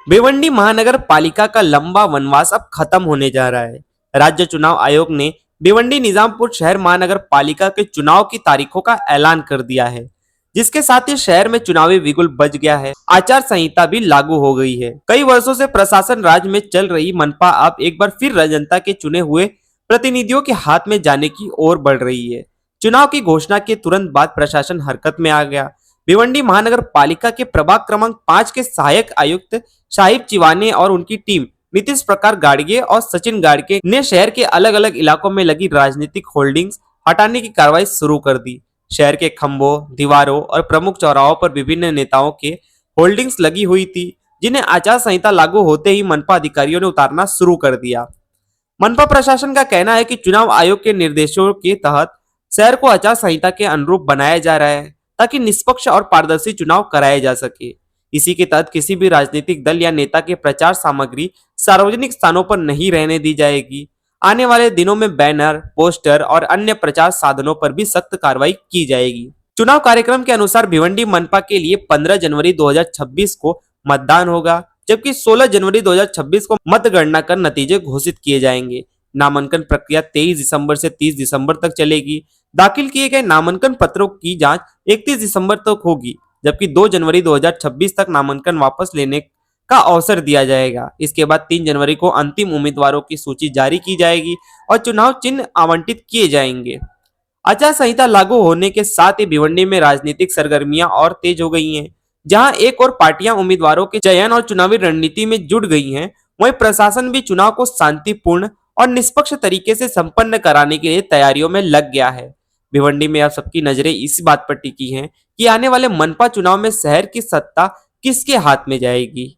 भिवंडी महानगर पालिका का लंबा वनवास अब खत्म होने जा रहा है। राज्य चुनाव आयोग ने भिवंडी निजामपुर शहर महानगर पालिका के चुनाव की तारीखों का ऐलान कर दिया है, जिसके साथ ही शहर में चुनावी बिगुल बज गया है। आचार संहिता भी लागू हो गई है। कई वर्षों से प्रशासन राज में चल रही मनपा अब एक बार फिर जनता के चुने हुए प्रतिनिधियों के हाथ में जाने की ओर बढ़ रही है। चुनाव की घोषणा के तुरंत बाद प्रशासन हरकत में आ गया। भिवंडी महानगर पालिका के प्रभाग क्रमांक 5 के सहायक आयुक्त शाहिब चिवाने और उनकी टीम नीतीश प्रकार गाड़गे और सचिन गाड़गे ने शहर के अलग अलग इलाकों में लगी राजनीतिक होल्डिंग्स हटाने की कार्रवाई शुरू कर दी। शहर के खंभों, दीवारों और प्रमुख चौराहों पर विभिन्न नेताओं के होल्डिंग्स लगी हुई थी, जिन्हें आचार संहिता लागू होते ही मनपा अधिकारियों ने उतारना शुरू कर दिया। मनपा प्रशासन का कहना है कि चुनाव आयोग के निर्देशों के तहत शहर को आचार संहिता के अनुरूप बनाया जा रहा है, ताकि निष्पक्ष और पारदर्शी चुनाव कराए जा सके। इसी के तहत किसी भी राजनीतिक दल या नेता के प्रचार सामग्री सार्वजनिक स्थानों पर नहीं रहने दी जाएगी। आने वाले दिनों में बैनर, पोस्टर और अन्य प्रचार साधनों पर भी सख्त कार्रवाई की जाएगी। चुनाव कार्यक्रम के अनुसार भिवंडी मनपा के लिए 15 जनवरी 2026 को मतदान होगा, जबकि 16 जनवरी 2026 को मतगणना कर नतीजे घोषित किए जाएंगे। नामांकन प्रक्रिया 23 दिसंबर से 30 दिसंबर तक चलेगी। दाखिल किए गए नामांकन पत्रों की जांच 31 दिसंबर तक होगी, जबकि 2 जनवरी 2026 तक नामांकन वापस लेने का अवसर दिया जाएगा। इसके बाद 3 जनवरी को अंतिम उम्मीदवारों की सूची जारी की जाएगी और चुनाव चिन्ह आवंटित किए जाएंगे। आचार संहिता लागू होने के साथ ही भिवंडी में राजनीतिक सरगर्मियां और तेज हो गई हैं। जहां एक और पार्टियां उम्मीदवारों के चयन और चुनावी रणनीति में जुट गई हैं, वहीं प्रशासन भी चुनाव को शांतिपूर्ण और निष्पक्ष तरीके से संपन्न कराने के लिए तैयारियों में लग गया है। भिवंडी में अब सबकी नजरें इस बात पर टिकी हैं कि आने वाले मनपा चुनाव में शहर की सत्ता किसके हाथ में जाएगी।